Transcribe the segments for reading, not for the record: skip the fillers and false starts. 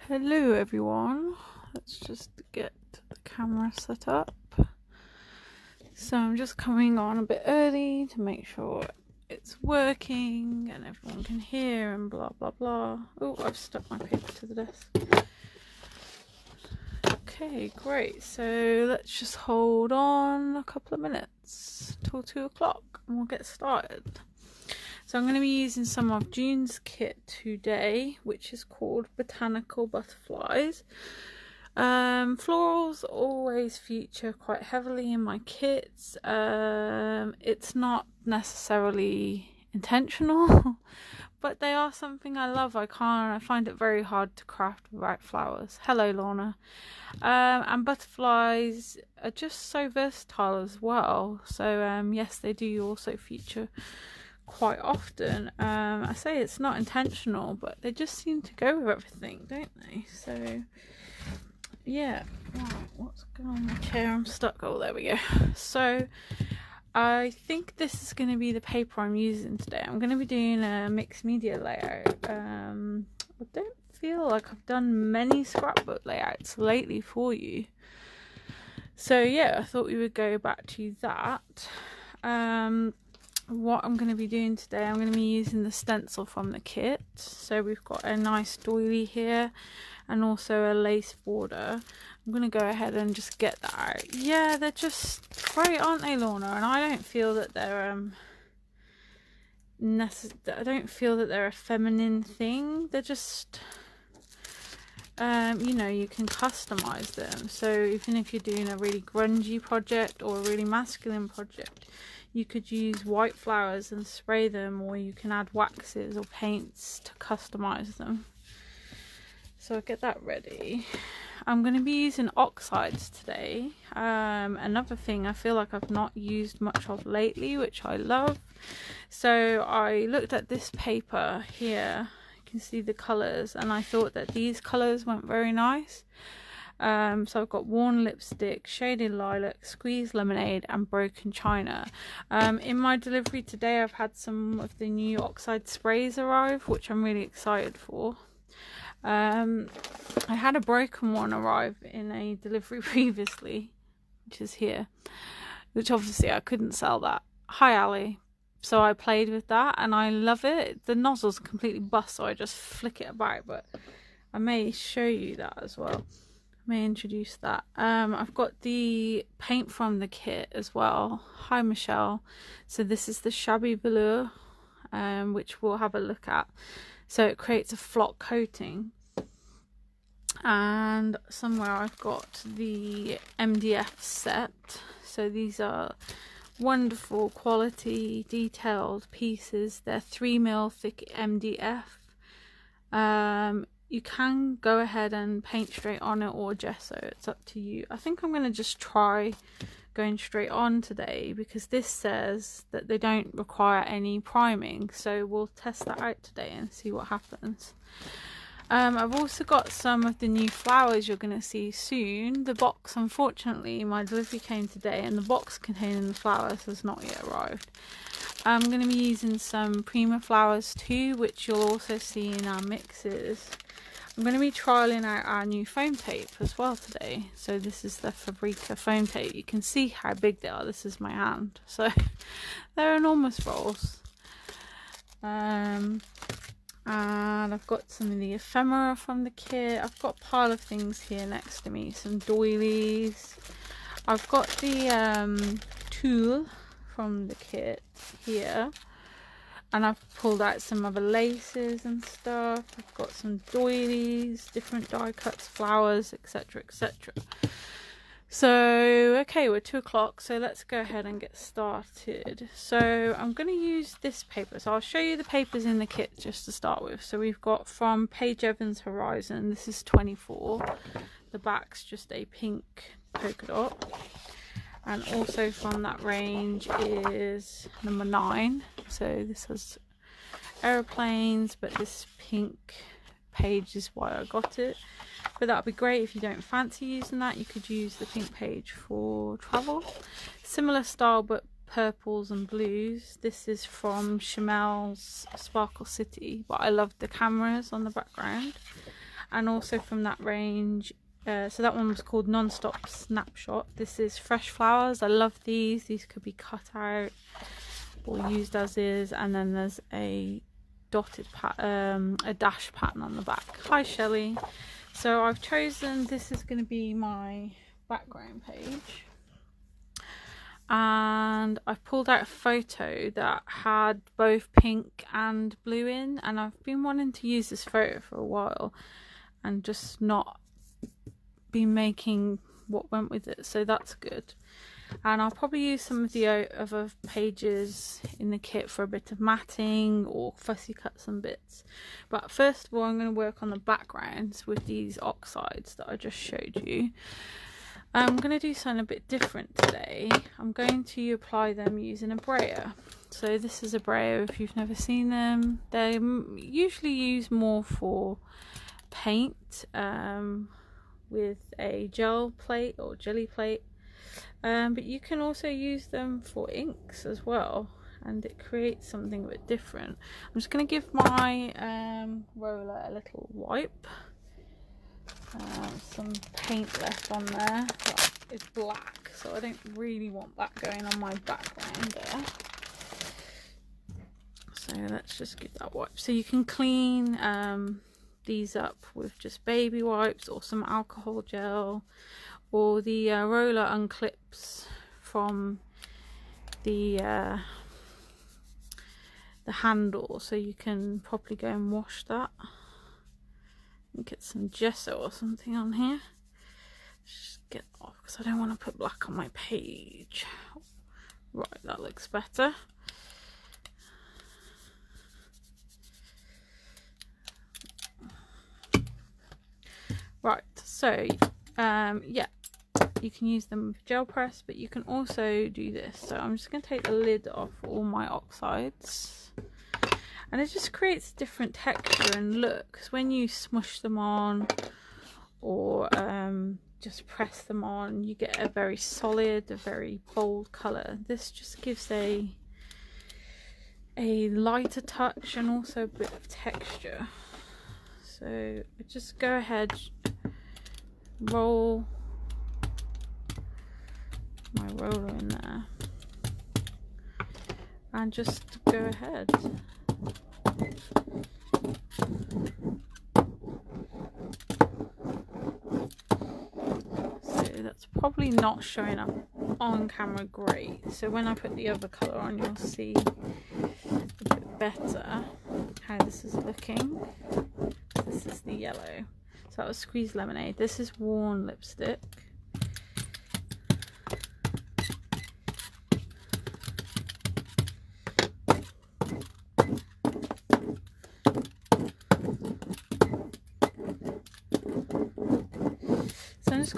Hello everyone, let's just get the camera set up. So I'm just coming on a bit early to make sure it's working and everyone can hear and blah blah blah. Oh, I've stuck my paper to the desk. Okay, great. So let's just hold on a couple of minutes till 2 o'clock and we'll get started. So I'm going to be using some of June's kit today, which is called Botanical Butterflies. Florals always feature quite heavily in my kits. It's not necessarily intentional, but they are something I love. I find it very hard to craft without flowers. Hello, Lorna. And butterflies are just so versatile as well. So yes, they do also feature quite often. I say it's not intentional, but they just seem to go with everything, don't they? So yeah. Right, what's going on with the chair? I'm stuck. Oh, there we go. So I think this is going to be the paper I'm using today. I'm going to be doing a mixed media layout. I don't feel like I've done many scrapbook layouts lately for you, so yeah, I thought we would go back to that. What I'm going to be doing today, I'm going to be using the stencil from the kit. So we've got a nice doily here and also a lace border. I'm going to go ahead and just get that out. Yeah, they're just great, aren't they, Lorna? And I don't feel that they're I don't feel that they're a feminine thing. They're just you know, you can customize them. So even if you're doing a really grungy project or a really masculine project, you could use white flowers and spray them, or you can add waxes or paints to customize them. So I'll get that ready. I'm going to be using oxides today. Another thing I feel like I've not used much of lately, which I love. So I looked at this paper here. You can see the colours, and I thought that these colours went very nice. So I've got worn lipstick, shaded lilac, squeezed lemonade and broken china. In my delivery today I've had some of the new oxide sprays arrive, which I'm really excited for. I had a broken one arrive in a delivery previously, which is here, which obviously I couldn't sell that. Hi Ali. So I played with that and I love it. The nozzle's completely bust, so I just flick it about, but I may show you that as well. May introduce that. I've got the paint from the kit as well. Hi Michelle. So this is the Shabby Velour, which we'll have a look at. So it creates a flock coating, and somewhere I've got the MDF set. So these are wonderful quality detailed pieces. They're 3mm thick MDF. You can go ahead and paint straight on it or gesso, it's up to you. I think I'm going to just try going straight on today because this says that they don't require any priming, so we'll test that out today and see what happens. I've also got some of the new flowers you're going to see soon. The box, unfortunately, my delivery came today and the box containing the flowers has not yet arrived. I'm going to be using some Prima flowers too, which you'll also see in our mixes. I'm going to be trialling out our new foam tape as well today. So this is the Fabrica foam tape. You can see how big they are. This is my hand. So they're enormous rolls. And I've got some of the ephemera from the kit. I've got a pile of things here next to me. Some doilies. I've got the tulle from the kit here. And I've pulled out some other laces and stuff. I've got some doilies, different die cuts, flowers, etc, etc. So, okay, we're 2 o'clock, so let's go ahead and get started. So, I'm going to use this paper. So, I'll show you the papers in the kit just to start with. So, we've got from Paige Evans Horizon, this is 24. The back's just a pink polka dot. And also from that range is number 9. So this has aeroplanes, but this pink page is why I got it. But that would be great if you don't fancy using that. You could use the pink page for travel. Similar style, but purples and blues. This is from Chamel's Sparkle City, but I love the cameras on the background. And also from that range, so that one was called Non-Stop Snapshot. This is Fresh Flowers. I love these. These could be cut out or used as is. And then there's a dotted a dash pattern on the back. Hi Shelley. So I've chosen, this is going to be my background page. And I've pulled out a photo that had both pink and blue in, and I've been wanting to use this photo for a while and just not been making what went with it, so that's good. And I'll probably use some of the other pages in the kit for a bit of matting or fussy cut some bits. But first of all, I'm going to work on the backgrounds with these oxides that I just showed you. I'm going to do something a bit different today. I'm going to apply them using a brayer. So this is a brayer if you've never seen them. They're usually used more for paint with a gel plate or jelly plate. But you can also use them for inks as well, and it creates something a bit different. I'm just going to give my roller a little wipe. Some paint left on there that is black, so I don't really want that going on my background there. So let's just give that wipe. So you can clean these up with just baby wipes or some alcohol gel, or the roller unclips from the handle, so you can probably go and wash that. Get some gesso or something on here. Just get off because I don't want to put black on my page. Right, that looks better. Right, so yeah, you can use them with gel press, but you can also do this. So I'm just going to take the lid off all my oxides. And it just creates a different texture and look. Because when you smush them on or just press them on, you get a very solid, a very bold colour. This just gives a lighter touch and also a bit of texture. So just go ahead, roll my roller in there, and just go ahead. So that's probably not showing up on camera great, so when I put the other colour on you'll see a bit better how this is looking. This is the yellow, so that was Squeezed Lemonade. This is Worn Lipstick.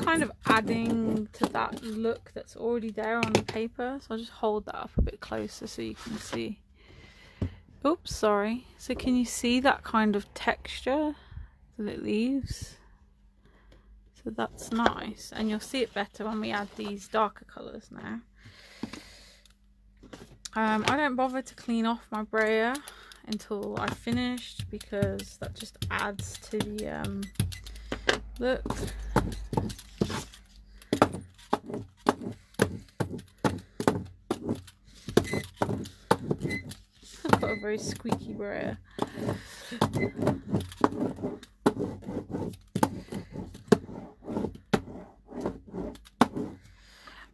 Kind of adding to that look that's already there on the paper, so I'll just hold that up a bit closer so you can see. Oops, sorry. So can you see that kind of texture that it leaves? So that's nice, and you'll see it better when we add these darker colours now. I don't bother to clean off my brayer until I've finished, because that just adds to the look. I've got a very squeaky brayer.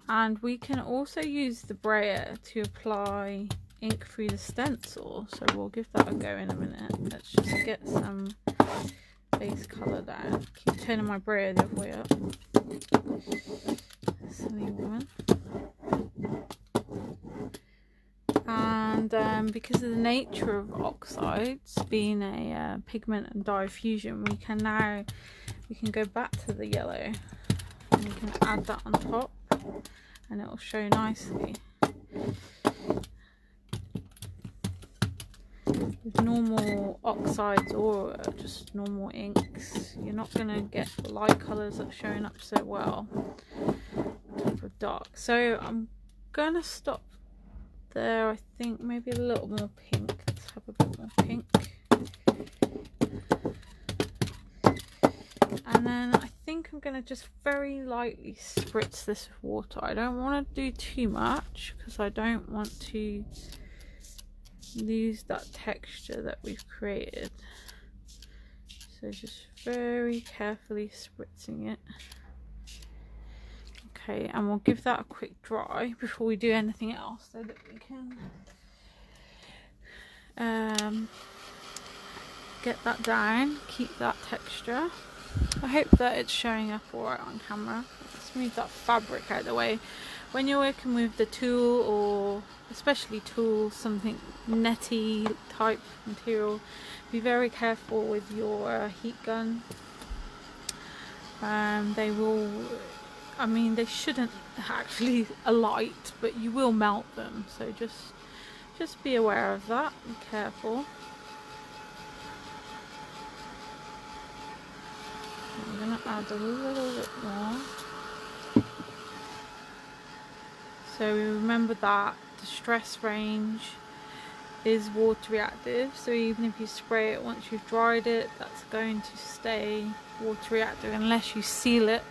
And we can also use the brayer to apply ink through the stencil, so we'll give that a go in a minute. Let's just get some base colour down. Keep turning my brayer the other way up. Silly woman. And because of the nature of oxides being a pigment and dye fusion, we can go back to the yellow and we can add that on top, and it will show nicely. With normal oxides or just normal inks, you're not going to get the light colours that are showing up so well on top of dark. So I'm going to stop there. I think maybe a little more pink. Let's have a bit more pink. And then I think I'm going to just very lightly spritz this with water. I don't want to do too much because I don't want to lose that texture that we've created. So just very carefully spritzing it. Okay, and we'll give that a quick dry before we do anything else so that we can get that down, keep that texture. I hope that it's showing up alright on camera. Let's move that fabric out of the way. When you're working with the tulle, or especially tulle, something netty type material, be very careful with your heat gun. They will, I mean, they shouldn't actually alight, but you will melt them, so just be aware of that, be careful. I'm going to add a little bit more. So remember that the stress range is water reactive, so even if you spray it once you've dried it, that's going to stay water reactive unless you seal it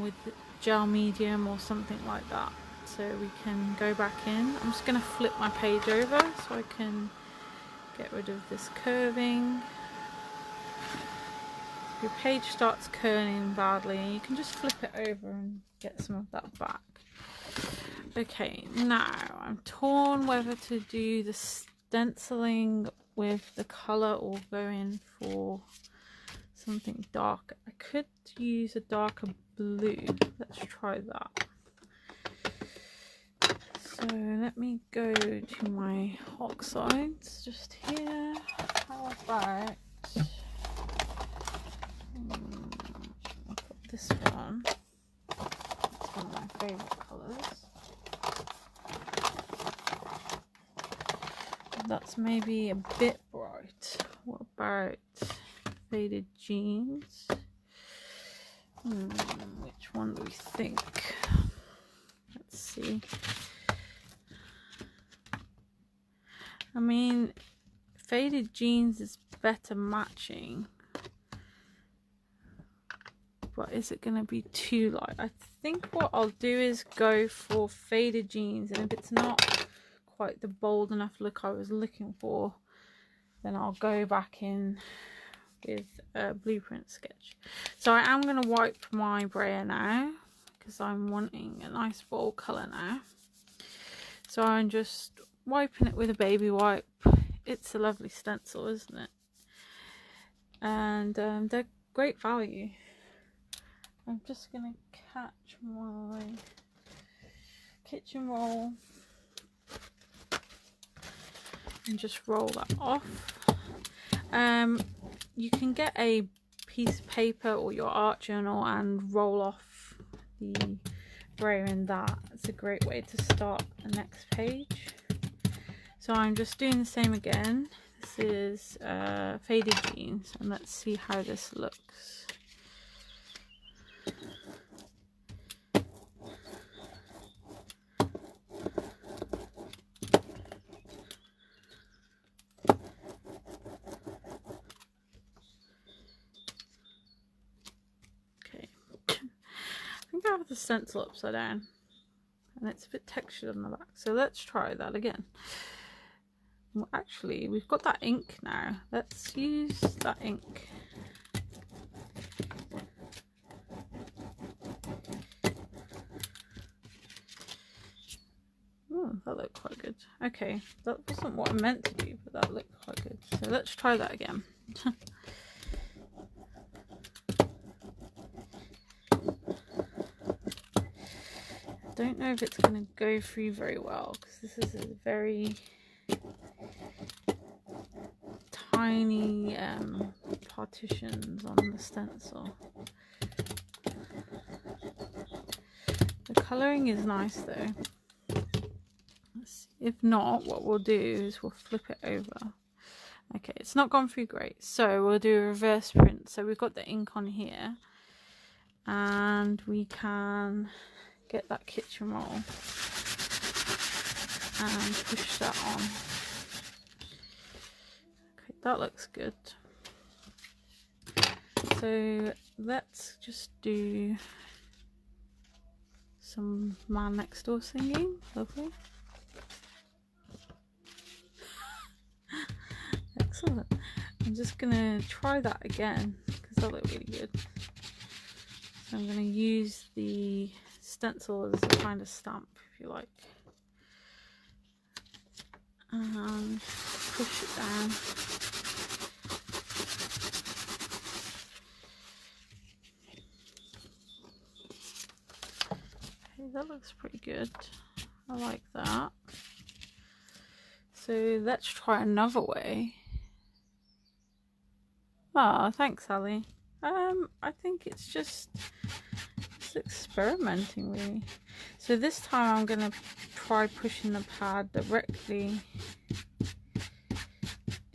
with gel medium or something like that. So we can go back in. I'm just going to flip my page over so I can get rid of this curving. If your page starts curling badly, you can just flip it over and get some of that back. Okay, now I'm torn whether to do the stenciling with the colour or go in for something dark. I could use a darker blue. Let's try that. So let me go to my oxides just here. How about I'll put this one. It's one of my favourite colours. That's maybe a bit bright. What about faded jeans? Which one do we think? Let's see. I mean, faded jeans is better matching, but is it going to be too light? I think what I'll do is go for faded jeans, and if it's not quite the bold enough look I was looking for, then I'll go back in with a blueprint sketch. So I am going to wipe my brayer now because I'm wanting a nice bold colour now. So I'm just wiping it with a baby wipe. It's a lovely stencil, isn't it? And they're great value. I'm just going to catch my kitchen roll and just roll that off. You can get a piece of paper or your art journal and roll off the brayer in that. It's a great way to start the next page. So I'm just doing the same again. This is faded jeans, and let's see how this looks. I have the stencil upside down and it's a bit textured on the back, so let's try that again. Well, actually we've got that ink now, let's use that ink. Oh, that looked quite good. Okay, that wasn't what I meant to do, but that looked quite good, so let's try that again. Don't know if it's going to go through very well because this is a very tiny partitions on the stencil. The colouring is nice though. Let's see. If not, what we'll do is we'll flip it over. Okay, it's not gone through great, so we'll do a reverse print. So we've got the ink on here and we can get that kitchen roll and push that on. Okay, that looks good. So So let's just do some Man Next Door singing. Lovely. Excellent. I'm just gonna try that again because that looked really good. So I'm gonna use the stencil as a kind of stamp, if you like, and push it down. Okay, that looks pretty good. I like that. So let's try another way. Oh, thanks, Sally. I think it's just experimenting really. So this time I'm gonna try pushing the pad directly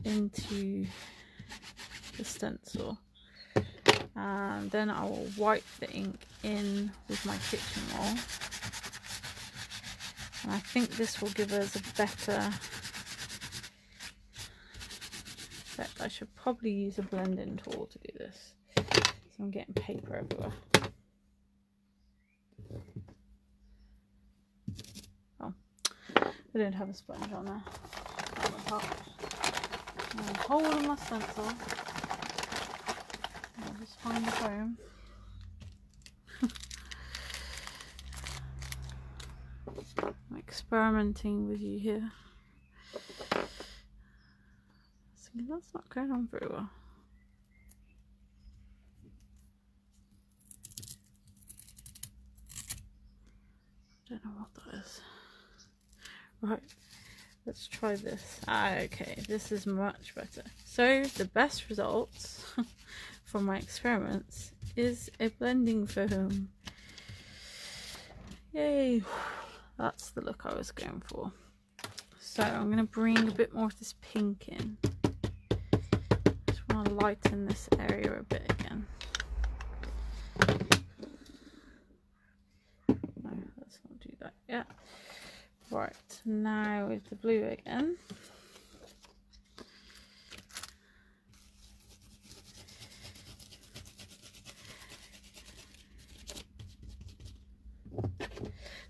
into the stencil, and then I will wipe the ink in with my kitchen roll, and I think this will give us a better effect. I should probably use a blending tool to do this, so I'm getting paper everywhere. Oh, I didn't have a sponge on there. On the top. I'm holding my stencil. I'll just find the foam. I'm experimenting with you here. See, that's not going on very well. I don't know what that is. Right, let's try this. Okay, this is much better. So the best results from my experiments is a blending foam. Yay, that's the look I was going for. So I'm going to bring a bit more of this pink in. Just want to lighten this area a bit again. No, let's not do that yet. Right, now with the blue again.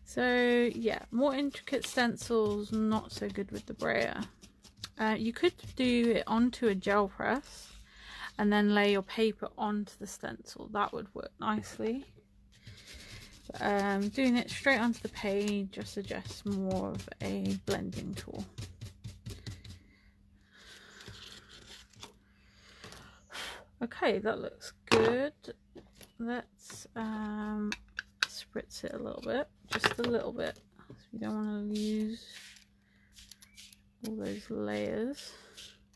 So yeah, more intricate stencils, not so good with the brayer. You could do it onto a gel press and then lay your paper onto the stencil. That would work nicely. But, doing it straight onto the page, I suggest more of a blending tool. Okay, that looks good. Let's spritz it a little bit, just a little bit, so we don't want to lose all those layers.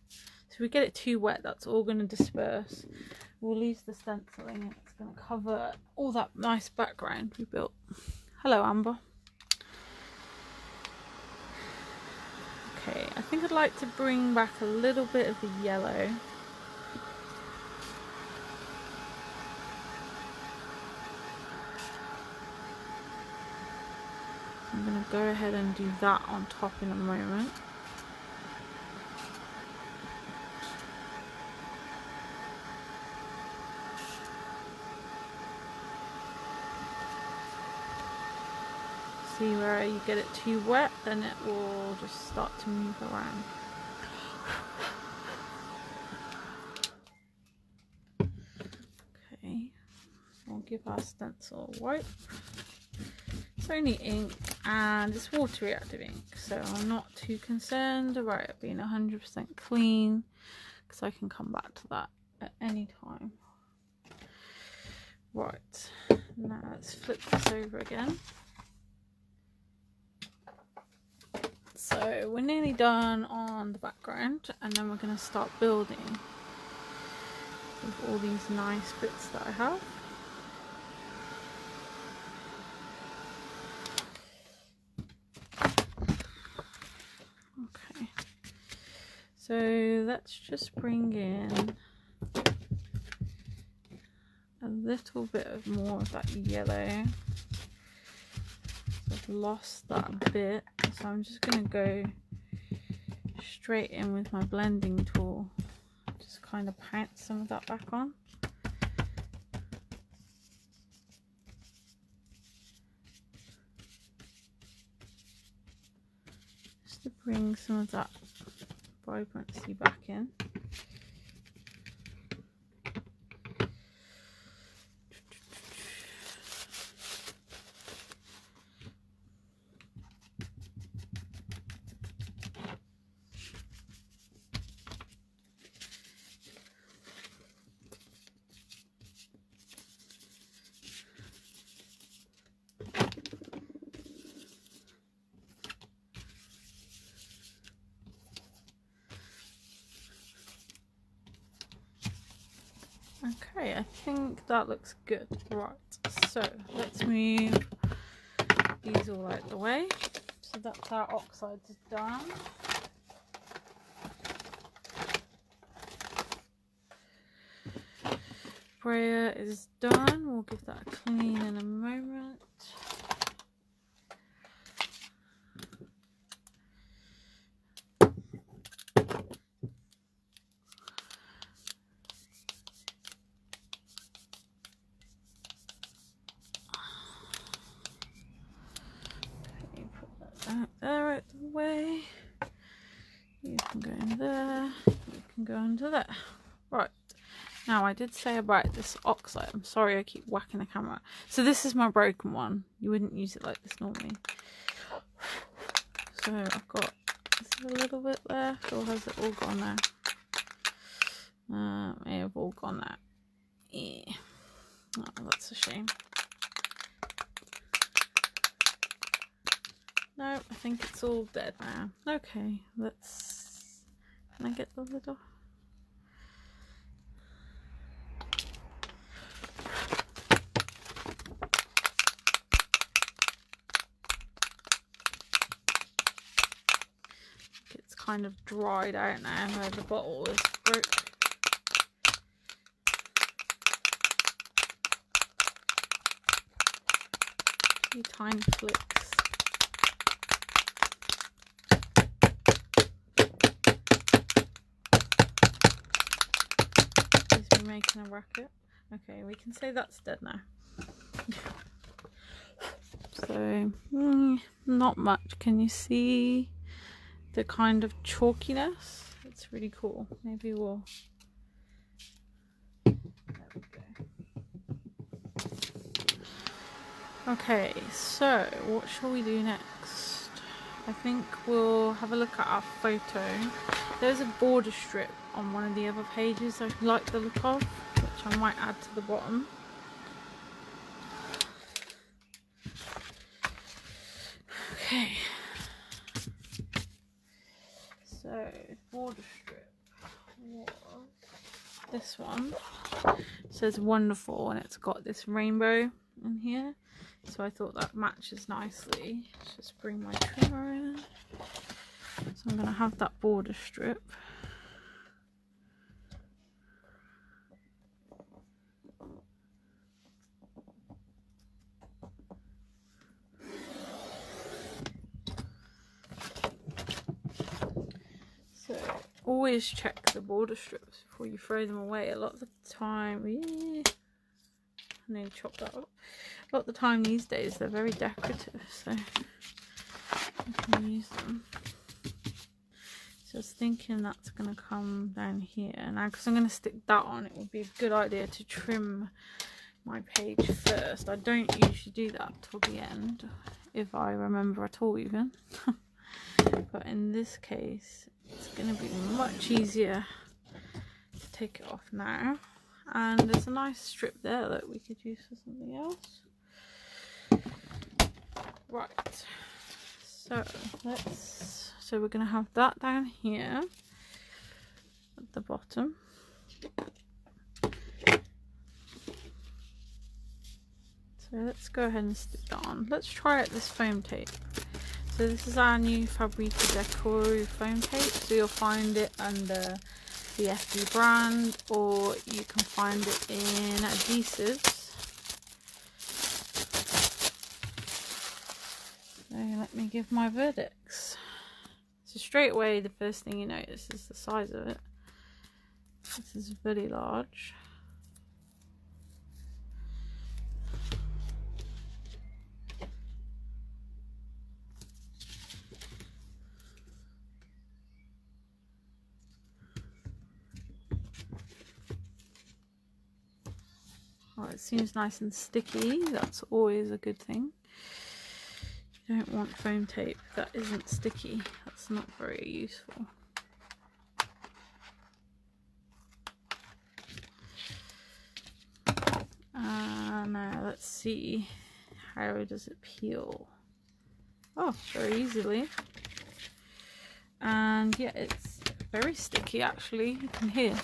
So if we get it too wet, that's all going to disperse. We'll lose the stenciling and it's going to cover all that nice background we built. Hello, Amber. Okay, I think I'd like to bring back a little bit of the yellow. I'm going to go ahead and do that on top in a moment. See where you get it too wet, then it will just start to move around. Okay, we'll give our stencil a wipe. It's only ink and it's water reactive ink, so I'm not too concerned about it being 100% clean because I can come back to that at any time. Right, now let's flip this over again. So we're nearly done on the background, and then we're going to start building with all these nice bits that I have. Okay, so let's just bring in a little bit of more of that yellow. I've lost that bit, so I'm just going to go straight in with my blending tool, just kind of pounce some of that back on. bring some of that vibrancy back in. Okay, I think that looks good. Right, so let's move these all out the way. So that's our oxides done. Sprayer is done. We'll give that a clean in a moment. There out the way. You can go in there. You can go into there. Right. Now I did say about this oxide. I'm sorry I keep whacking the camera. So this is my broken one. You wouldn't use it like this normally. So I've got a little bit left, or has it all gone now? May have all gone now. Yeah. Oh, that's a shame. No, I think it's all dead now. Okay, let's... Can I get the lid off? It's kind of dried out now where the bottle is broke. A few tiny flicks. Making a racket. Okay, we can say that's dead now. So not much. Can you see the kind of chalkiness? It's really cool. Maybe we'll... There we go. Okay, so what shall we do next? I think we'll have a look at our photo. There's a border strip on one of the other pages I like the look of, which I might add to the bottom. Okay. So, border strip was this one. It says wonderful and it's got this rainbow in here. So I thought that matches nicely. Let's just bring my trimmer in. So I'm going to have that border strip. So always check the border strips before you throw them away. A lot of the time, I need to chop that up. A lot of the time these days they're very decorative, so you can use them. So I was thinking that's going to come down here. Now because I'm going to stick that on, it would be a good idea to trim my page first. I don't usually do that till the end, if I remember at all even. But in this case, it's going to be much easier to take it off now. And there's a nice strip there that we could use for something else. Right. So we're going to have that down here at the bottom. So let's go ahead and stick that on. Let's try out this foam tape. So this is our new Fabrica Decor foam tape. So you'll find it under the FB brand, or you can find it in adhesives. So let me give my verdicts. So straight away the first thing you notice is the size of it. This is very large. Well, it seems nice and sticky. That's always a good thing. You don't want foam tape that isn't sticky. That's not very useful. Now let's see, how does it peel? Oh, very easily. And yeah, it's very sticky actually. You can hear.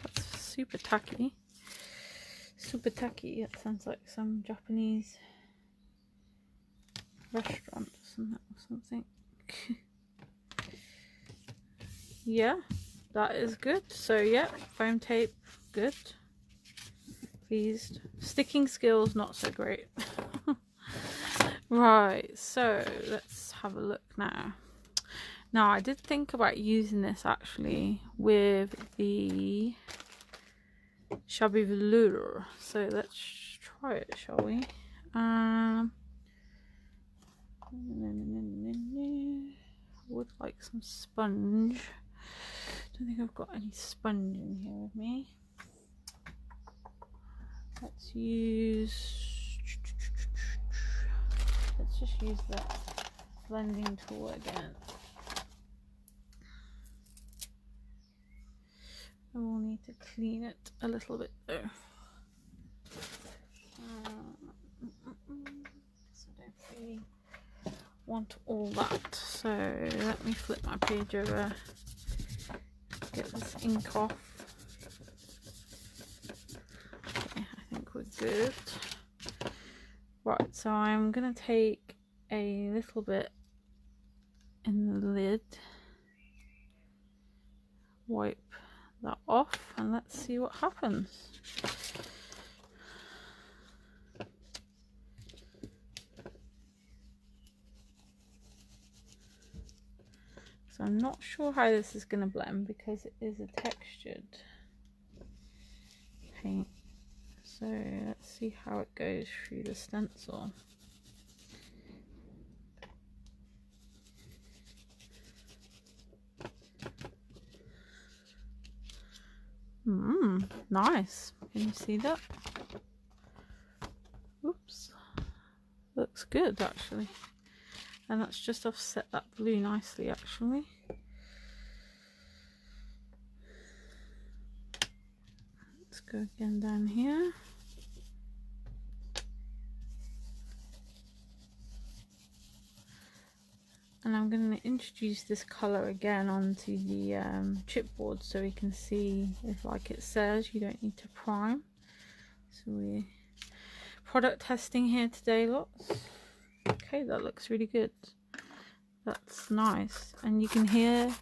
That's super tacky. Super tacky. It sounds like some Japanese restaurant or something. Yeah, that is good. So yeah, foam tape, good. Pleased. Sticking skills, not so great. Right, so let's have a look now. Now, I did think about using this actually with the Shabby Velour. So let's try it, shall we? I would like some sponge. Don't think I've got any sponge in here with me. Let's just use that blending tool again. I will need to clean it a little bit though. So I don't really want all that. So let me flip my page over, get this ink off. Okay, I think we're good. Right, so I'm gonna take a little bit in the lid, wipe that off, and let's see what happens. So I'm not sure how this is going to blend because it is a textured paint. So let's see how it goes through the stencil. Nice. Can you see that? Oops. Looks good actually. And that's just offset that blue nicely actually. Let's go again down here. And I'm going to introduce this colour again onto the chipboard so we can see if, like it says, you don't need to prime. So we're product testing here today, lots. Okay, that looks really good. That's nice. And you can hear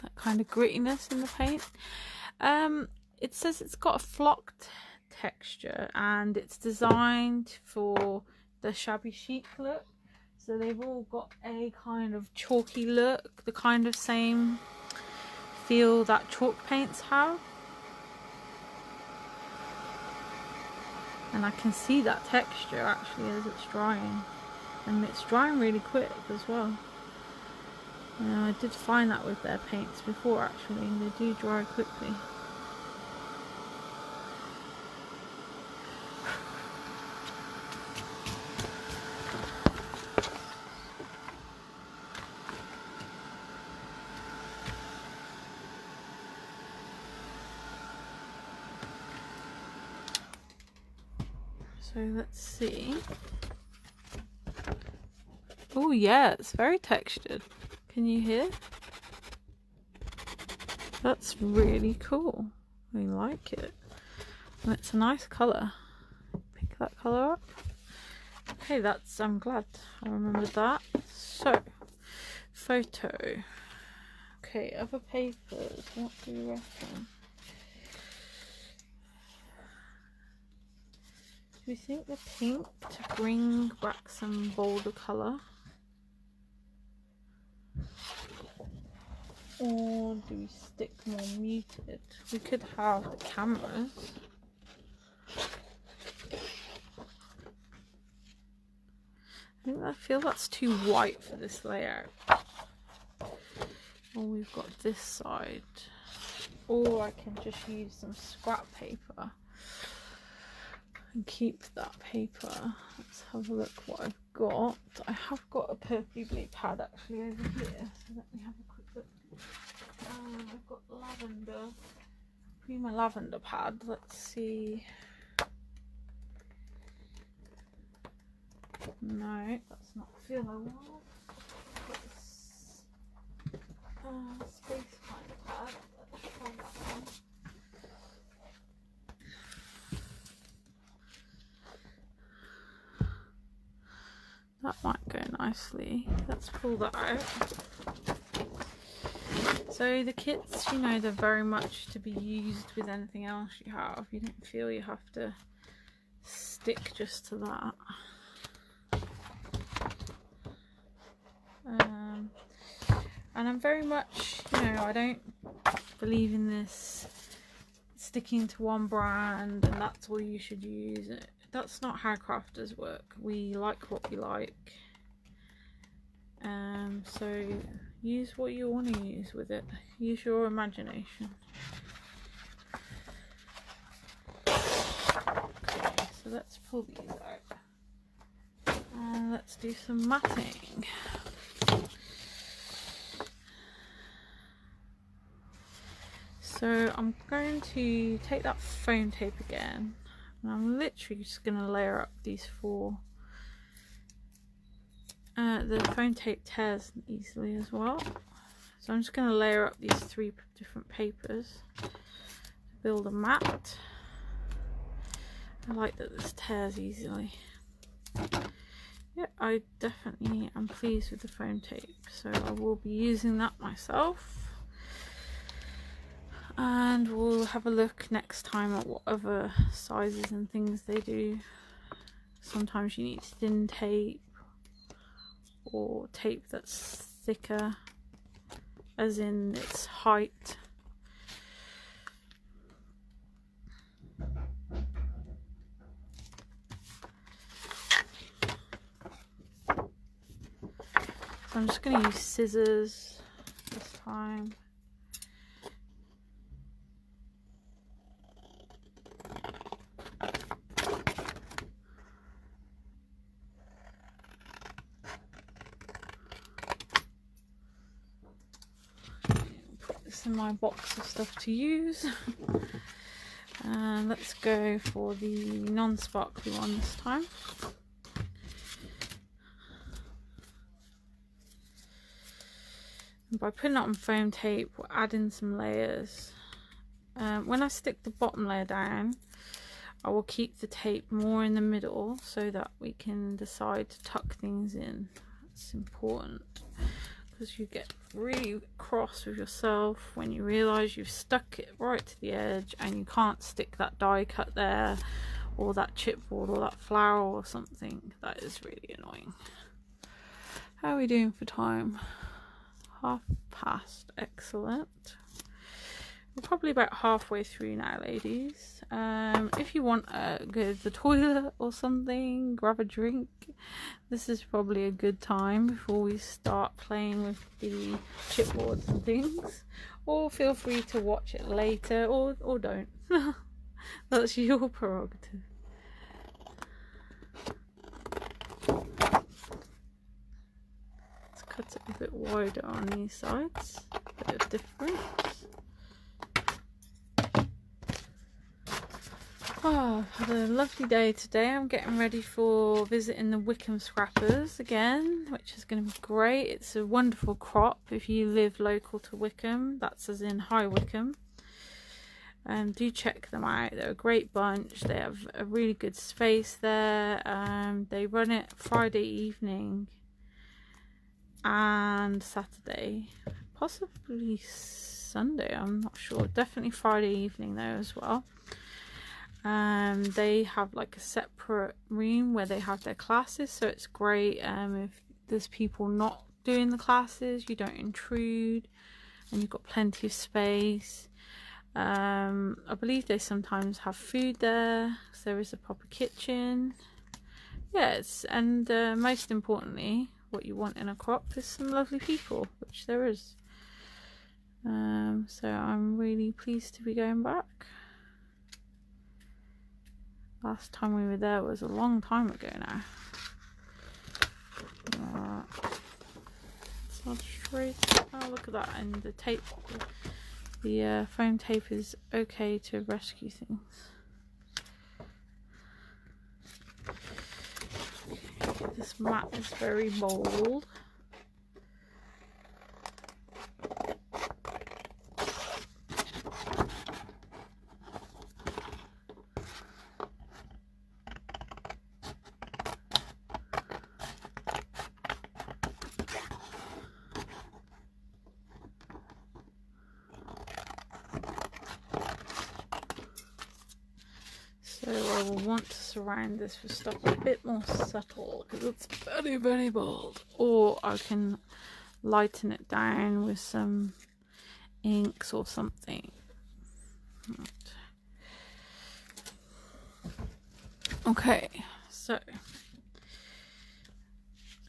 that kind of grittiness in the paint. It says it's got a flocked texture and it's designed for the shabby chic look. So they've all got a kind of chalky look, the kind of same feel that chalk paints have. And I can see that texture actually as it's drying. And it's drying really quick as well. I did find that with their paints before actually, they do dry quickly. So let's see. Oh yeah, it's very textured. Can you hear? That's really cool. I like it. And it's a nice colour. Pick that colour up. Okay, that's, I'm glad I remembered that. So, photo. Okay, other papers. What do you reckon? Do we think the pink to bring back some bolder colour? Or do we stick more muted? We could have the cameras. I feel that's too white for this layout. Or we've got this side. Or I can just use some scrap paper. and keep that paper. Let's have a look what I've got. I have got a purpley blue pad actually over here, so let me have a quick look. I've got lavender, Prima lavender pad. Let's see. No, that's not fillable. Space kind of pad. Let's try that one. That might go nicely. Let's pull that out. So the kits, you know, they're very much to be used with anything else you have. You don't feel you have to stick just to that. And I'm very much, you know, I don't believe in this sticking to one brand and that's all you should use. That's not how crafters work. We like what we like. So use what you want to use with it. Use your imagination. Okay, so let's pull these out. And let's do some matting. So I'm going to take that foam tape again, and I'm literally just going to layer up these four. The foam tape tears easily as well, so I'm just going to layer up these 3 different papers to build a mat. I like that this tears easily. Yeah, I definitely am pleased with the foam tape, so I will be using that myself. And we'll have a look next time at what other sizes and things they do. Sometimes you need thin tape or tape that's thicker, as in its height. So I'm just going to use scissors this time. In my box of stuff to use. And let's go for the non-sparkly one this time. And by putting it on foam tape, we'll add in some layers. When I stick the bottom layer down, I will keep the tape more in the middle so that we can decide to tuck things in. That's important, because you get really cross with yourself when you realise you've stuck it right to the edge and you can't stick that die cut there, or that chipboard, or that flower or something. That is really annoying. How are we doing for time? 1/2 excellent. We're probably about halfway through now, ladies. If you want to go to the toilet or something, grab a drink, this is probably a good time before we start playing with the chipboards and things. Or feel free to watch it later, or don't. That's your prerogative. Let's cut it a bit wider on these sides, a bit of difference. Oh, I've had a lovely day today. I'm getting ready for visiting the Wickham Scrappers again, which is going to be great. It's a wonderful crop if you live local to Wickham. That's as in High Wycombe. Do check them out. They're a great bunch. They have a really good space there. They run it Friday evening and Saturday, possibly Sunday, I'm not sure. Definitely Friday evening though as well. They have like a separate room where they have their classes, so it's great if there's people not doing the classes, you don't intrude and you've got plenty of space. I believe they sometimes have food there, so there is a proper kitchen. Yes, and most importantly, what you want in a crop is some lovely people, which there is. So I'm really pleased to be going back. Last time we were there was a long time ago now. It's not straight. Oh, look at that. And the tape, the foam tape is okay to rescue things. Okay, this mat is very bold. So I will want to surround this with stuff a bit more subtle because it's very, very bold. Or I can lighten it down with some inks or something. Okay, so I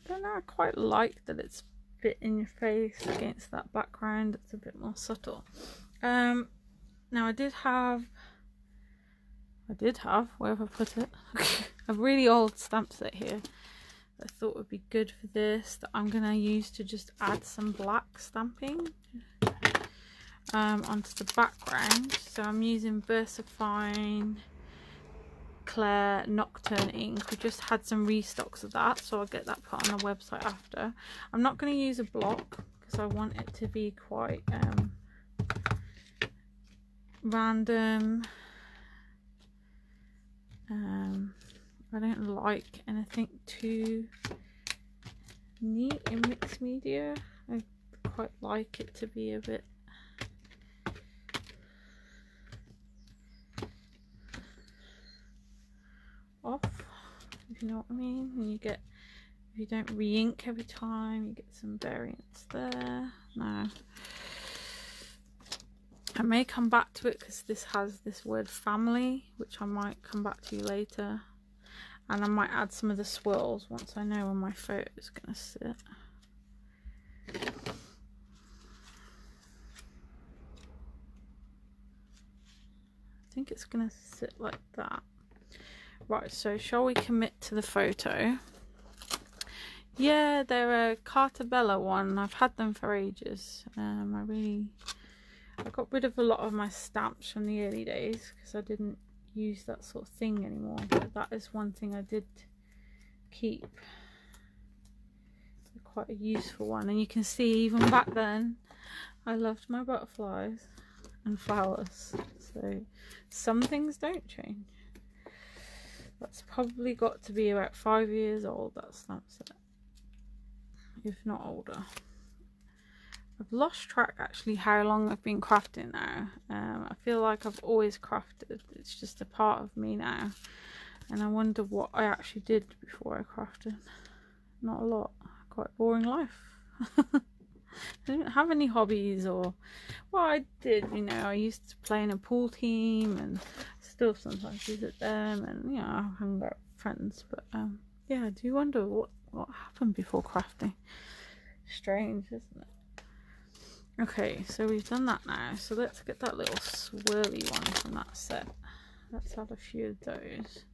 don't know, I quite like that it's a bit in your face against that background. It's a bit more subtle. Now I did have, where have I put it? A really old stamp set here that I thought would be good for this, that I'm going to use to just add some black stamping onto the background. So I'm using VersaFine Claire Nocturne ink. We just had some restocks of that, so I'll get that put on the website after. I'm not going to use a block because I want it to be quite random. I don't like anything too neat in mixed media. I quite like it to be a bit off, if you know what I mean. And you get, if you don't re-ink every time, you get some variance there. No, I may come back to it because this has this word family, which I might come back to later, and I might add some of the swirls once I know where my photo is going to sit. I think it's going to sit like that. Right, so shall we commit to the photo? Yeah, they're a Cartabella one. I've had them for ages. I got rid of a lot of my stamps from the early days because I didn't use that sort of thing anymore, but that is one thing I did keep. It's quite a useful one, and you can see even back then I loved my butterflies and flowers, so some things don't change. That's probably got to be about 5 years old, that stamp set, if not older. I've lost track actually how long I've been crafting now. I feel like I've always crafted. It's just a part of me now. And I wonder what I actually did before I crafted. Not a lot. Quite a boring life. I didn't have any hobbies, or, well, I did, you know, I used to play in a pool team and still sometimes visit them, and, you know, I hung out with friends. But yeah, I do wonder what happened before crafting. Strange, isn't it? Okay, so we've done that now, so let's get that little swirly one from that set. Let's add a few of those.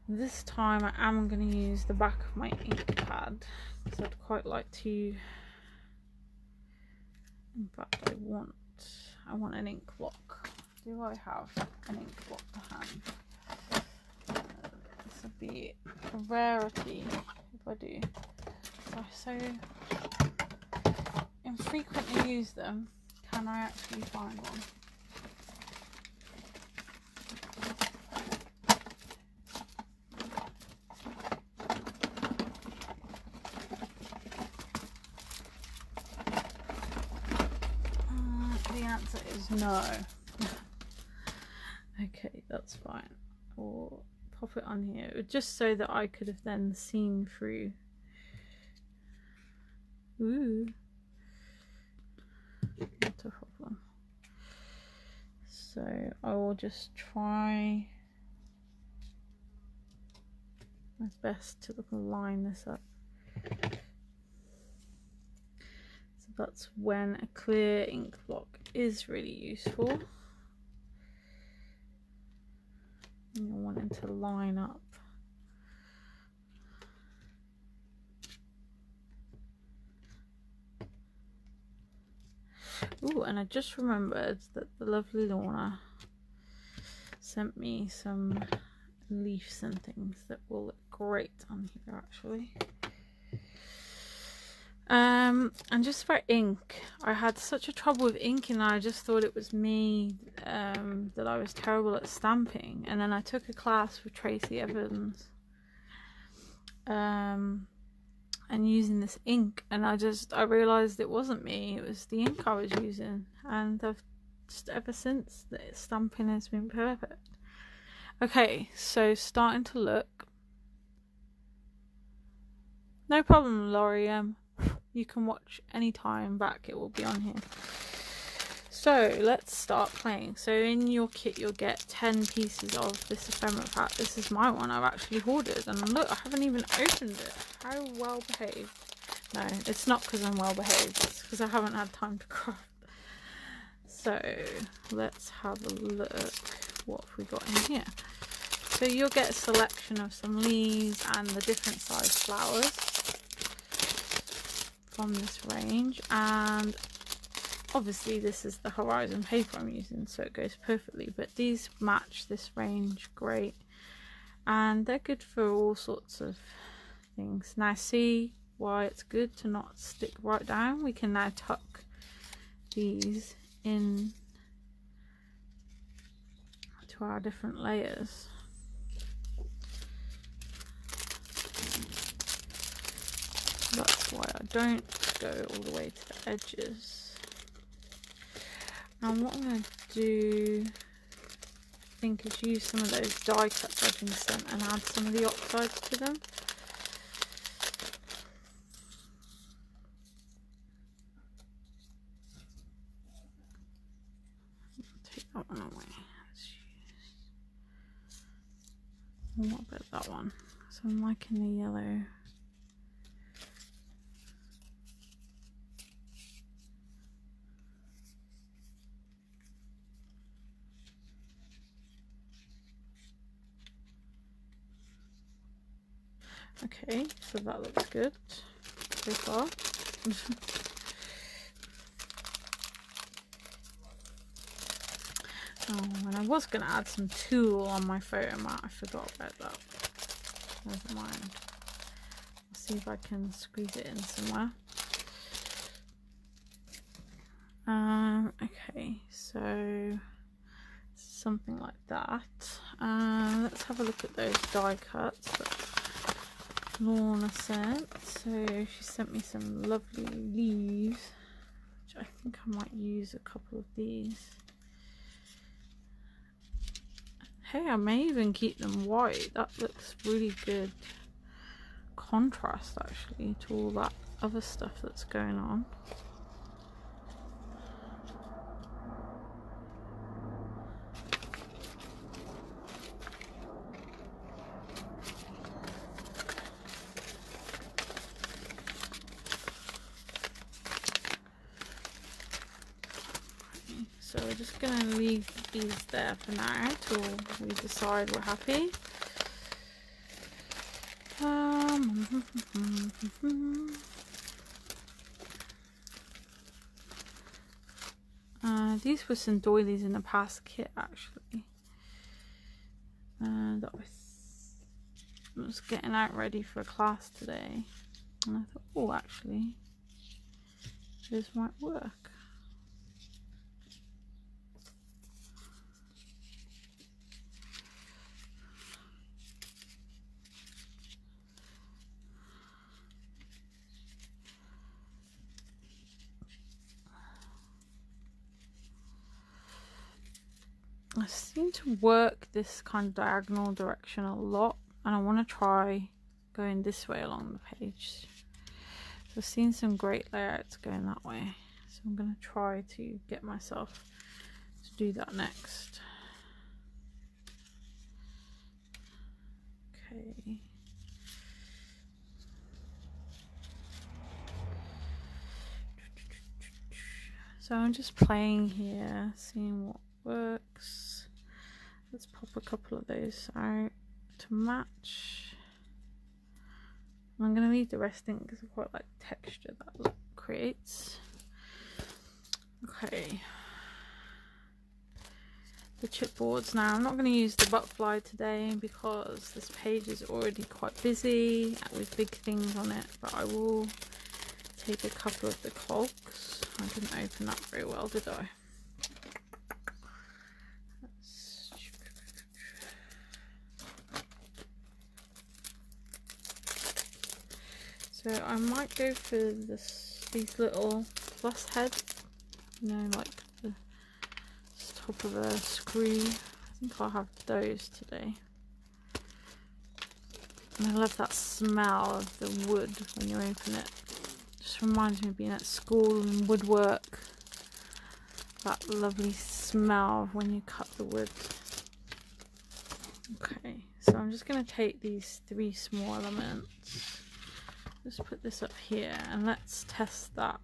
This time I am going to use the back of my ink pad because I'd quite like to, in fact I want an ink block. Do I have an ink block to hand? This would be a rarity if I do. So infrequently use them. Can I actually find one? The answer is no. Okay, that's fine. Or pop it on here, just so that I could have then seen through. Ooh. Not a problem. So I will just try my best to line this up. So that's when a clear ink block is really useful. And you're wanting to line up. Ooh, and I just remembered that the lovely Lorna sent me some leaves and things that will look great on here actually. And just for ink, I had such a trouble with ink and I just thought it was me, that I was terrible at stamping. And then I took a class with Tracy Evans, and using this ink, and I realized it wasn't me, it was the ink I was using, and I've just ever since the stamping has been perfect. Okay, so starting to look. No problem, Laurie. You can watch anytime back, it will be on here. So let's start playing. So in your kit you'll get 10 pieces of this ephemera pack. This is my one, I've actually hoarded, and look, I haven't even opened it. How well behaved. No, it's not because I'm well behaved, it's because I haven't had time to craft. So let's have a look what have we got in here. So you'll get a selection of some leaves and the different size flowers from this range, and obviously this is the Horizon paper I'm using, so it goes perfectly, but these match this range great, and they're good for all sorts of things. Now see why it's good to not stick right down. We can now tuck these in to our different layers. That's why I don't go all the way to the edges. And what I'm going to do, I think, is use some of those die cuts I've been sent and add some of the oxides to them. Take that one away. Let's use. What about that one? So I'm liking the yellow. Okay, so that looks good so far. Oh, and I was going to add some tulle on my photo mat. I forgot about that. Never mind. I'll see if I can squeeze it in somewhere. Okay, so something like that. Let's have a look at those die cuts that Lorna sent. So she sent me some lovely leaves, which I think I might use a couple of these. Hey, I may even keep them white. That looks really good contrast actually to all that other stuff that's going on. So we're just going to leave these there for now till we decide we're happy. These were some doilies in the past kit actually. That was getting out ready for a class today, and I thought, oh, actually, this might work. I seem to work this kind of diagonal direction a lot, and I want to try going this way along the page. So I've seen some great layouts going that way, so I'm going to try to get myself to do that next. Okay. So I'm just playing here, seeing what works. Let's pop a couple of those out to match. I'm going to leave the rest in because I quite like the texture that look creates. Okay. The chipboards now. I'm not going to use the butterfly today because this page is already quite busy with big things on it, but I will take a couple of the cogs. I didn't open that very well, did I? So I might go for these little plus heads, you know, like the top of a screw. I think I'll have those today. And I love that smell of the wood when you open it. Just reminds me of being at school and woodwork. That lovely smell of when you cut the wood. Okay, so I'm just going to take these 3 small elements. Just put this up here and let's test that.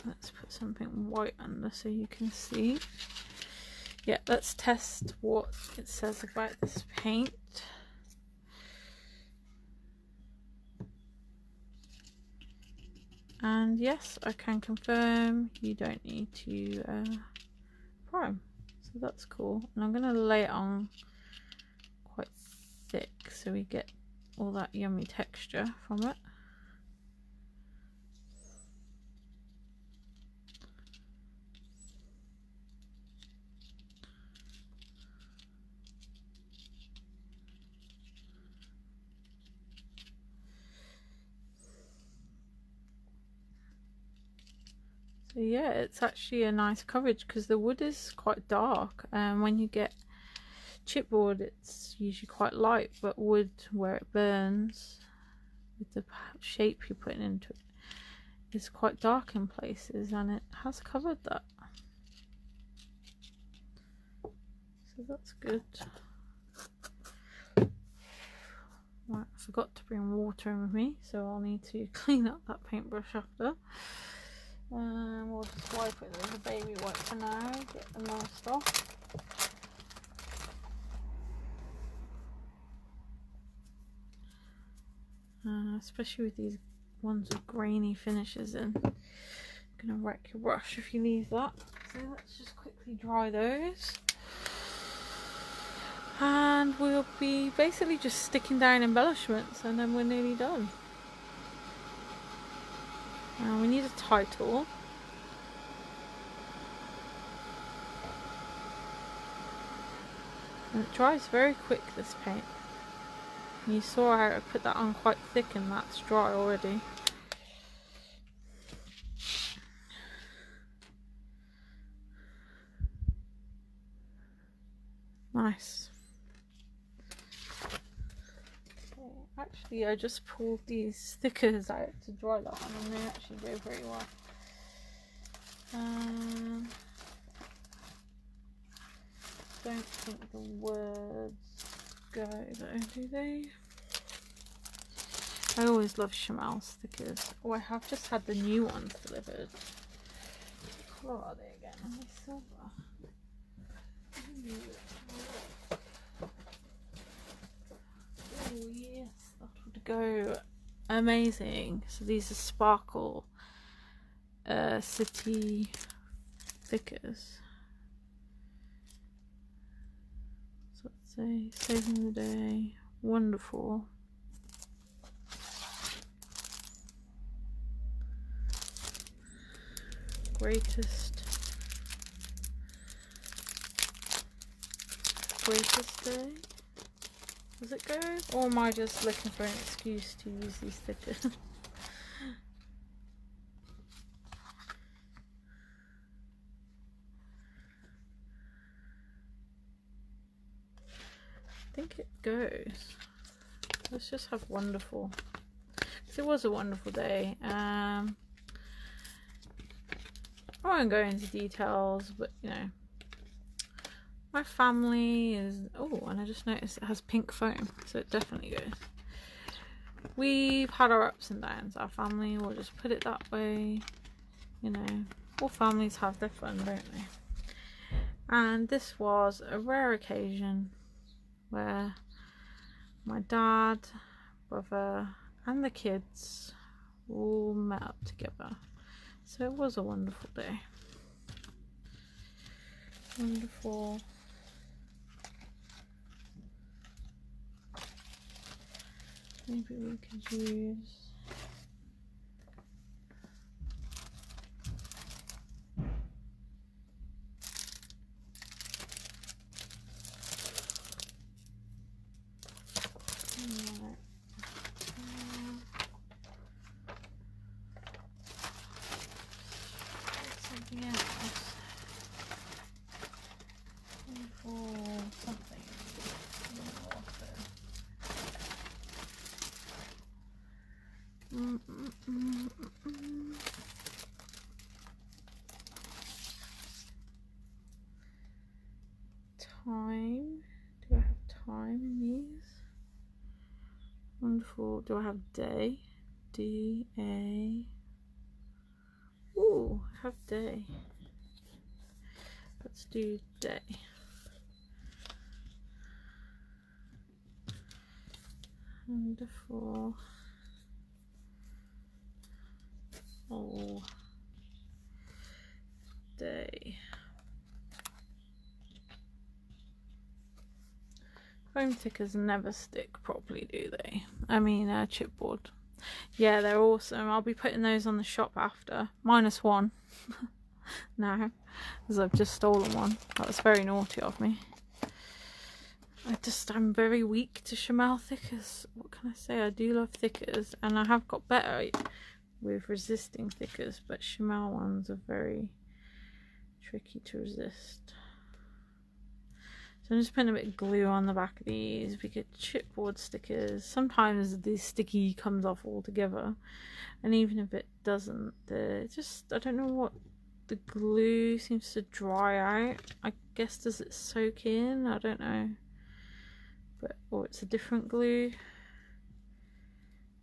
Let's put something white under so you can see. Yeah, let's test what it says about this paint. And yes, I can confirm you don't need to prime. So that's cool. And I'm going to lay it on quite thick so we get all that yummy texture from it. So yeah, it's actually a nice coverage because the wood is quite dark, and when you get chipboard it's usually quite light, but wood where it burns with the shape you're putting into it is quite dark in places, and it has covered that, so that's good. Right, I forgot to bring water in with me, so I'll need to clean up that paintbrush after. We'll just wipe it with a baby wipe for now, get the most off. Especially with these ones with grainy finishes in. Gonna wreck your brush if you leave that. So let's just quickly dry those. And we'll be basically just sticking down embellishments and then we're nearly done. Now we need a title. And it dries very quick, this paint. And you saw how I put that on quite thick and that's dry already. Nice. Okay, actually I just pulled these stickers out to dry that one and they actually go very well. Don't think the words go though, do they? I always love Chamel stickers. Oh, I have just had the new ones delivered. What colour are they again? Are they silver? Oh yes, that would go amazing. So these are sparkle city stickers. So let's say saving the day, wonderful. Greatest day? Does it go? Or am I just looking for an excuse to use these stickers? I think it goes. Let's just have wonderful. Because it was a wonderful day. I won't go into details, but you know, my family is, oh, and I just noticed it has pink foam, so it definitely goes. We've had our ups and downs, our family, we'll just put it that way, you know. all families have their fun, don't they? And this was a rare occasion where my dad, brother and the kids all met up together. So it was a wonderful day. Wonderful. Maybe we could use something else. Something. Time. Do I have time in these? Wonderful. Do I have day? D-A. Ooh, I have day. Let's do day. Wonderful. Oh, day. Foam stickers never stick properly, do they? I mean, chipboard. Yeah, they're awesome. I'll be putting those on the shop after. -1 now, because I've just stolen one. That was very naughty of me. I'm very weak to Chamel thickers. What can I say? I do love thickers, and I have got better with resisting thickers, but Chamel ones are very tricky to resist. So I'm just putting a bit of glue on the back of these. We get chipboard stickers. Sometimes the sticky comes off altogether, and even if it doesn't, I don't know what, the glue seems to dry out. I guess, does it soak in? I don't know. Or it's a different glue.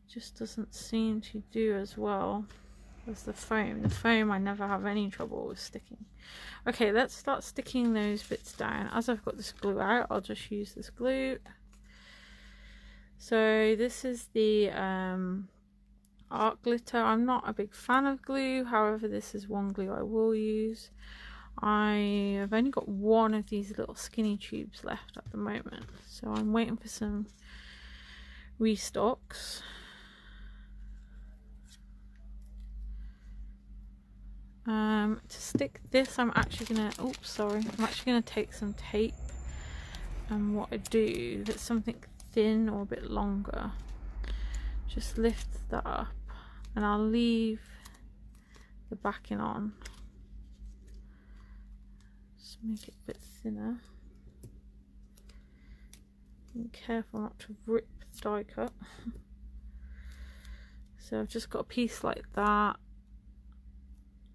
Just doesn't seem to do as well as the foam. The foam I never have any trouble with sticking. Okay, let's start sticking those bits down. As I've got this glue out, I'll just use this glue. So this is the art glitter. I'm not a big fan of glue, however this is one glue I will use. I have only got one of these little skinny tubes left at the moment, so I'm waiting for some restocks. To stick this, I'm actually gonna take some tape, and what I do, if it's something thin or a bit longer, just lift that up, and I'll leave the backing on. Just make it a bit thinner. Be careful not to rip the die cut. So I've just got a piece like that.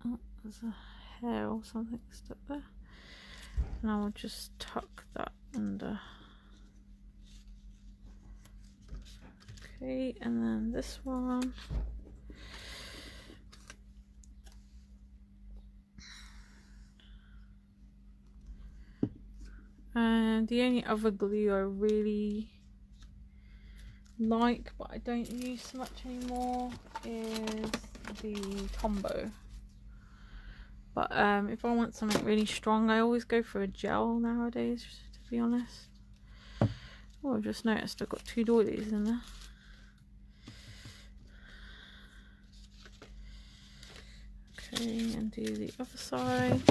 Oh, there's a hair or something stuck there. And I will just tuck that under. Okay, and then this one. And the only other glue I really like, but I don't use so much anymore, is the Tombow. But if I want something really strong, I always go for a gel nowadays, to be honest. Oh, I've just noticed I've got 2 doilies in there. Okay, and do the other side.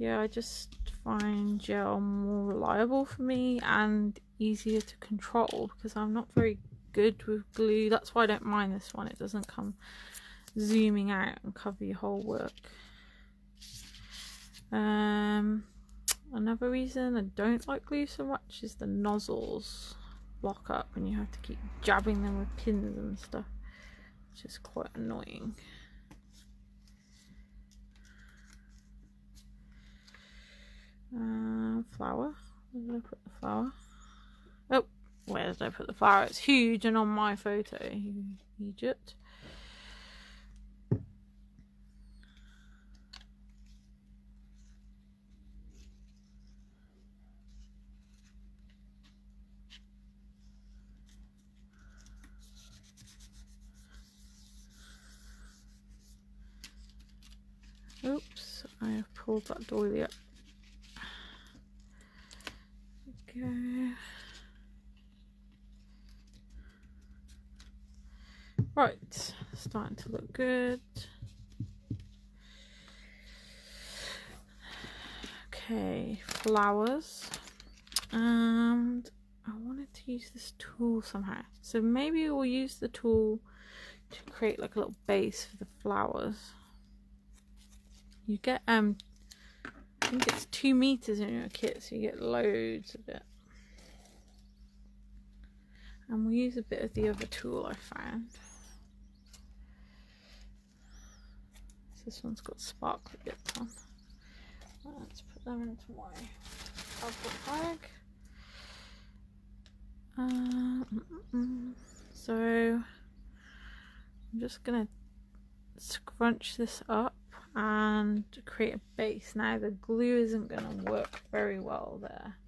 Yeah, I just find gel more reliable for me and easier to control, because I'm not very good with glue. That's why I don't mind this one. It doesn't come zooming out and cover your whole work. Another reason I don't like glue so much is the nozzles block up and you have to keep jabbing them with pins and stuff, which is quite annoying. Flower. Where did I put the flower? Oh, where did I put the flower? It's huge and on my photo, you idiot. Oops, I have pulled that doily up. Okay. Right, starting to look good. Okay, flowers. And I wanted to use this tool somehow. So maybe we'll use the tool to create like a little base for the flowers. You get I think it's 2 meters in your kit, so you get loads of it. And we'll use a bit of the other tool I found. So this one's got sparkly bits on. Let's put them into my cardboard bag. So I'm just gonna scrunch this up and create a base. Now the glue isn't gonna work very well there.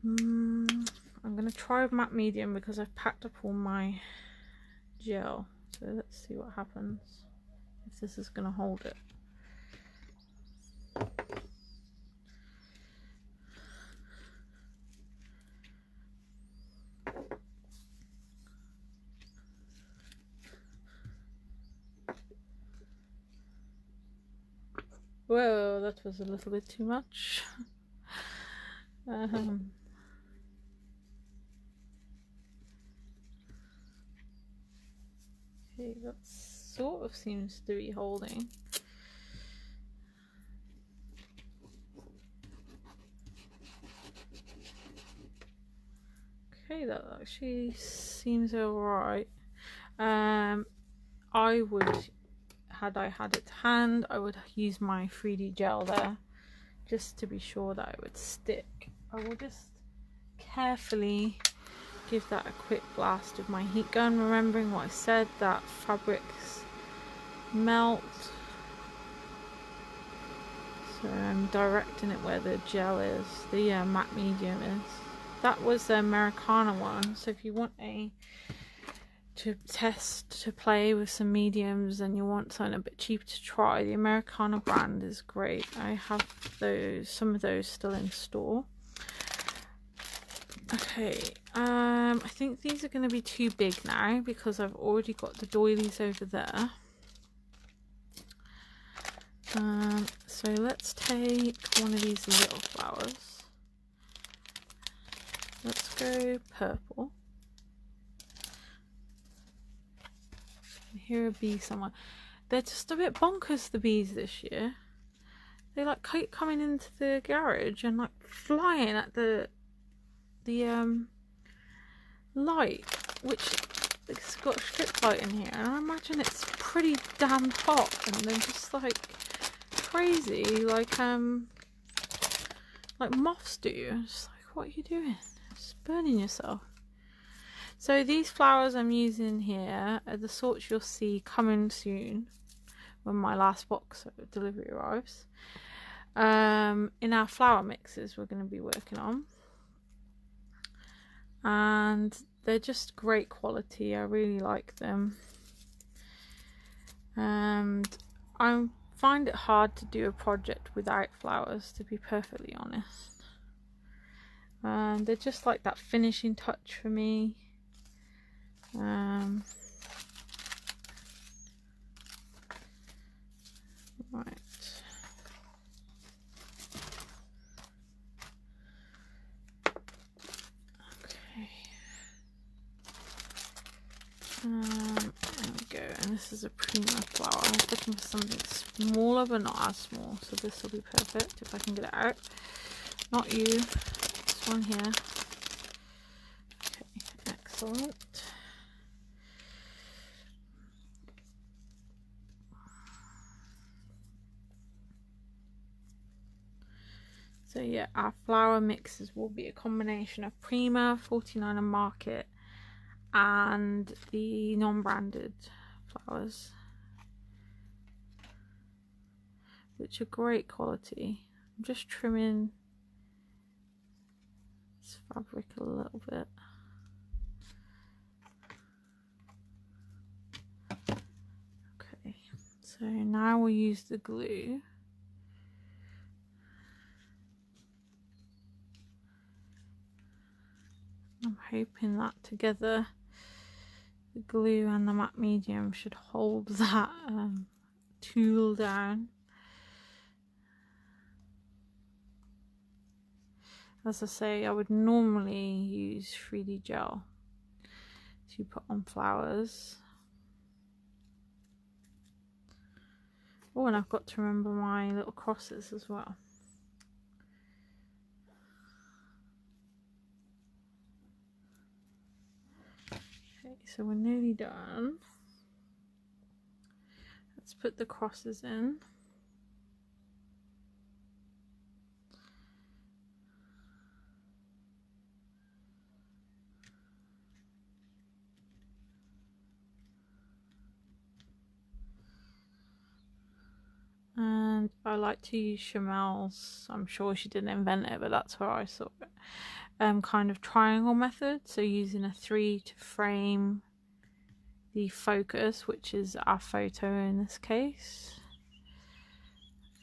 I'm gonna try with matte medium because I've packed up all my gel. So let's see what happens if this is gonna hold it. Whoa, that was a little bit too much. Okay, that sort of seems to be holding. Okay, that actually seems alright. I would, had I had it to hand, I would use my 3D gel there just to be sure that it would stick. I will just carefully give that a quick blast with my heat gun, remembering what I said, that fabrics melt. So I'm directing it where the gel is, the matte medium is. That was the Americana one, so if you want to test, to play with some mediums and you want something a bit cheap to try, the Americana brand is great. I have some of those still in store. Okay, I think these are going to be too big now because I've already got the doilies over there. So let's take one of these little flowers. Let's go purple. I hear a bee somewhere. They're just a bit bonkers, the bees this year. They like keep coming into the garage and like flying at the light, which it's got a strip light in here, and I imagine it's pretty damn hot, and they're just like crazy, like moths do. Just like, what are you doing? Just burning yourself. So these flowers I'm using here are the sorts you'll see coming soon when my last box of delivery arrives. In our flower mixes we're going to be working on. And they're just great quality. I really like them. And I find it hard to do a project without flowers, to be perfectly honest. And they're just like that finishing touch for me. Right. There we go, and this is a prima flower. I was looking for something smaller but not as small, so this will be perfect if I can get it out. Not you, this one here. Okay, excellent. So yeah, our flower mixes will be a combination of Prima, 49 and Market, and the non-branded flowers, which are great quality. I'm just trimming this fabric a little bit. Okay, so So now we'll use the glue. I'm hoping that together, the glue and the matte medium should hold that tool down. As I say, I would normally use 3D gel to put on flowers. Oh, and I've got to remember my little crosses as well. Okay, so we're nearly done. Let's put the crosses in. And I like to use Chamel's, I'm sure she didn't invent it, but that's where I saw it, kind of triangle method. So using a 3 to frame the focus, which is our photo in this case.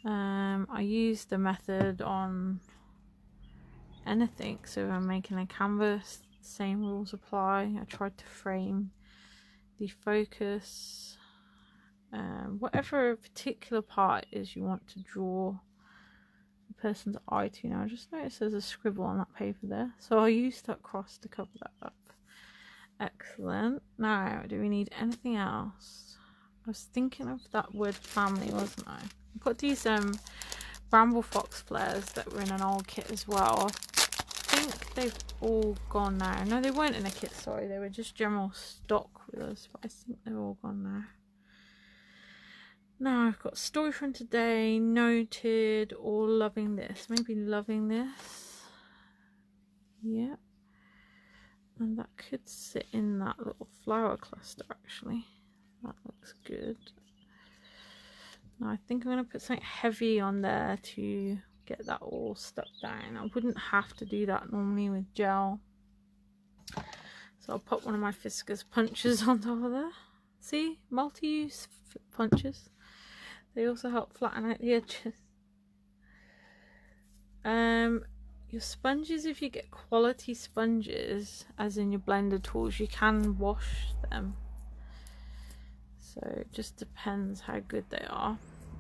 I use the method on anything, so if I'm making a canvas, same rules apply. I tried to frame the focus. Whatever particular part is you want to draw the person's eye to. Now I just noticed there's a scribble on that paper there, so I'll use that cross to cover that up. Excellent. Now, do we need anything else? I was thinking of that word family, wasn't I? I've got these bramble fox flares that were in an old kit as well. I think they've all gone now. No, they weren't in a kit, sorry, they were just general stock with us, but I think they're all gone now. Now I've got story from today, noted, or loving this. Maybe loving this. Yeah. And that could sit in that little flower cluster actually. That looks good. Now I think I'm going to put something heavy on there to get that all stuck down. I wouldn't have to do that normally with gel. So I'll put one of my Fiskars punches on top of there. See? Multi-use punches. They also help flatten out the edges. Your sponges, if you get quality sponges, as in your blender tools, you can wash them. So it just depends how good they are.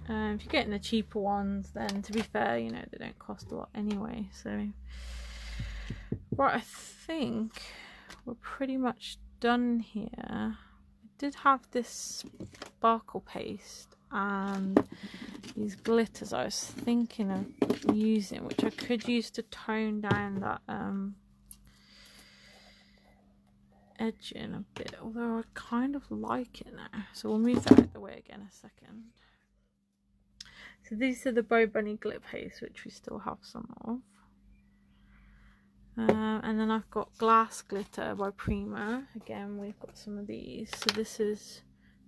If you're getting the cheaper ones, then to be fair, you know, they don't cost a lot anyway. So, right, I think we're pretty much done here. I did have this sparkle paste and these glitters I was thinking of using, which I could use to tone down that edging a bit, although I kind of like it now. So we'll move that out of the way again a second. So these are the Bow Bunny glitter paste, which we still have some of. And then I've got Glass Glitter by Prima. Again, we've got some of these. So this is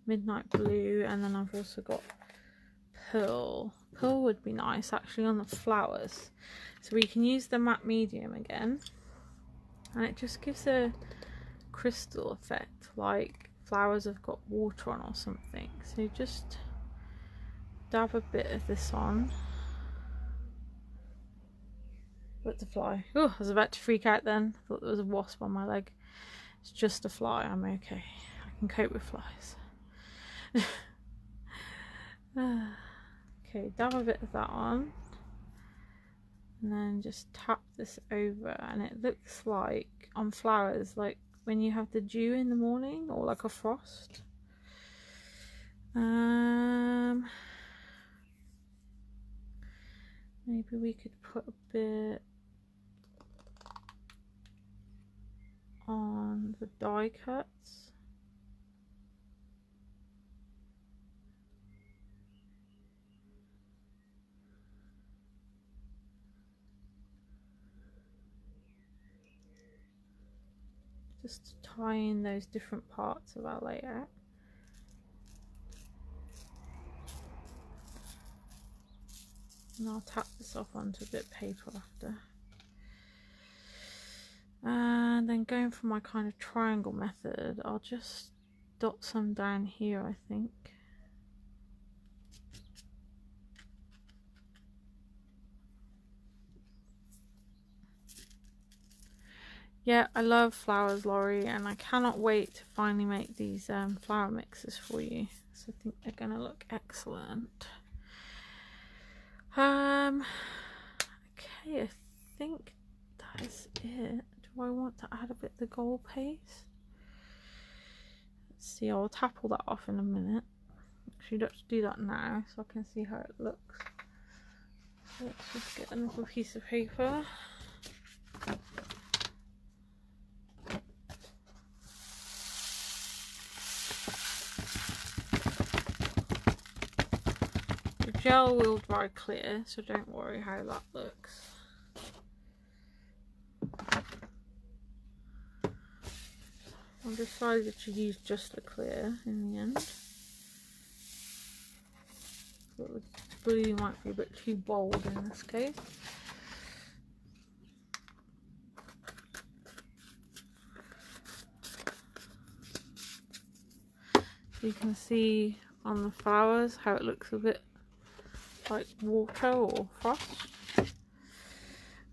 Midnight Blue, and then I've also got Pearl. Pearl would be nice actually on the flowers. So we can use the matte medium again, and it just gives a crystal effect, like flowers have got water on or something. So just dab a bit of this on. Butterfly. Oh, I was about to freak out then. I thought there was a wasp on my leg. It's just a fly. I'm okay. I can cope with flies. Okay, dab a bit of that on. And then just tap this over. And it looks like, on flowers, like when you have the dew in the morning, or like a frost. Maybe we could put a bit on the die cuts. Just to tie in those different parts of our layout. And I'll tap this off onto a bit of paper after. And then going for my kind of triangle method, I'll just dot some down here, I think. Yeah, I love flowers, Laurie, and I cannot wait to finally make these flower mixes for you. So I think they're gonna look excellent. Okay, I think that is it. Do I want to add a bit of the gold paste? Let's see, I'll tap all that off in a minute. Actually, let's do that now so I can see how it looks. Let's just get another piece of paper. The gel will dry clear, so don't worry how that looks. I decided to use just the clear in the end. But the blue might be a bit too bold in this case. So you can see on the flowers how it looks a bit like water or frost.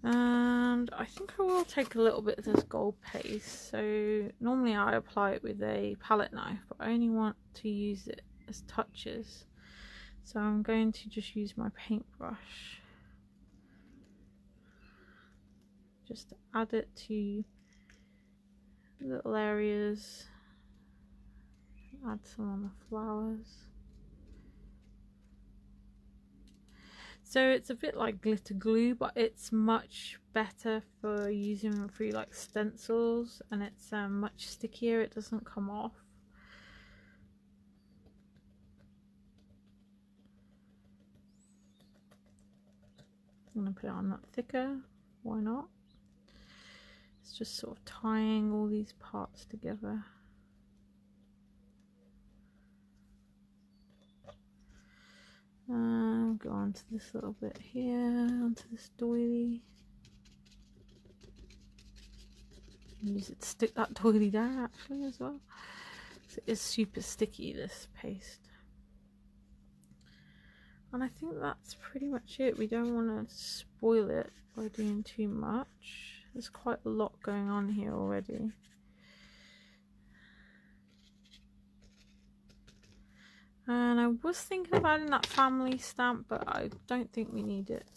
And I think I will take a little bit of this gold paste. So normally I apply it with a palette knife, but I only want to use it as touches. So I'm going to just use my paintbrush just to add it to little areas. Add some on the flowers. So it's a bit like glitter glue, but it's much better for using through like stencils, and it's much stickier. It doesn't come off. I'm going to put it on that thicker. Why not? It's just sort of tying all these parts together. Go on to this little bit here, onto this doily. Use it to stick that doily down actually as well. So it is super sticky, this paste. And I think that's pretty much it. We don't want to spoil it by doing too much. There's quite a lot going on here already. And I was thinking of adding that family stamp, but I don't think we need it.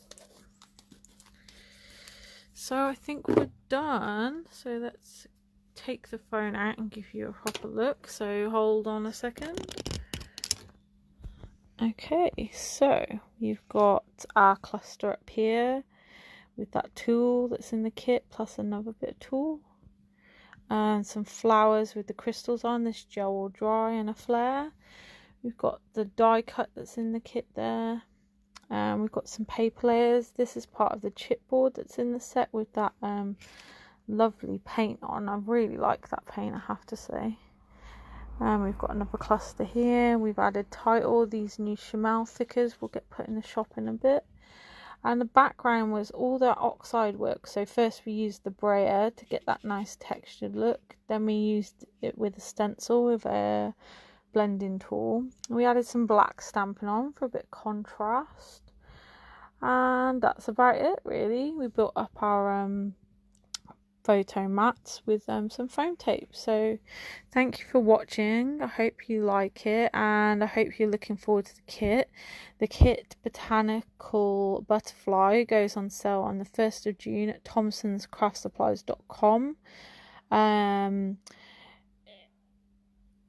So I think we're done. So let's take the phone out and give you a proper look. So hold on a second. Okay, so we've got our cluster up here with that tool that's in the kit, plus another bit of tool. And some flowers with the crystals on. This gel will dry and a flare. We've got the die cut that's in the kit there. We've got some paper layers. This is part of the chipboard that's in the set with that lovely paint on. I really like that paint, I have to say. We've got another cluster here. We've added title. These new Chamel thickers will get put in the shop in a bit. And the background was all the oxide work. So first we used the brayer to get that nice textured look. Then we used it with a stencil with a blending tool. We added some black stamping on for a bit of contrast, and that's about it really. We built up our photo mats with some foam tape. So thank you for watching. I hope you like it, and I hope you're looking forward to the kit. The kit Botanical Butterfly goes on sale on the 1st of June at thompsonscraftsupplies.com.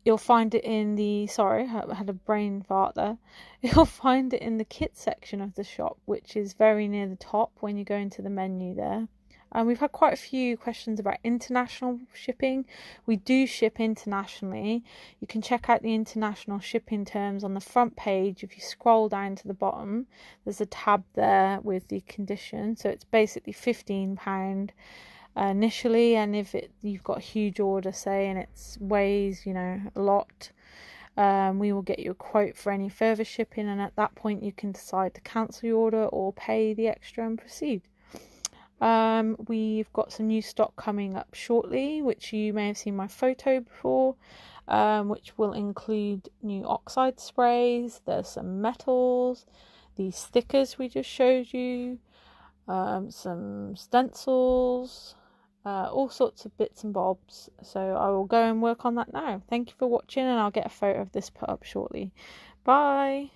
You'll find it in the, sorry, I had a brain fart there. You'll find it in the kit section of the shop, which is very near the top when you go into the menu there. We've had quite a few questions about international shipping. We do ship internationally. You can check out the international shipping terms on the front page. If you scroll down to the bottom, there's a tab there with the condition. So it's basically £15 initially, and if you've got a huge order, say, and it weighs, you know, a lot, we will get you a quote for any further shipping, and at that point you can decide to cancel your order or pay the extra and proceed. We've got some new stock coming up shortly, which you may have seen my photo before, which will include new oxide sprays. There's some metals, these stickers we just showed you, some stencils, all sorts of bits and bobs. So I will go and work on that now. Thank you for watching, and I'll get a photo of this put up shortly. Bye.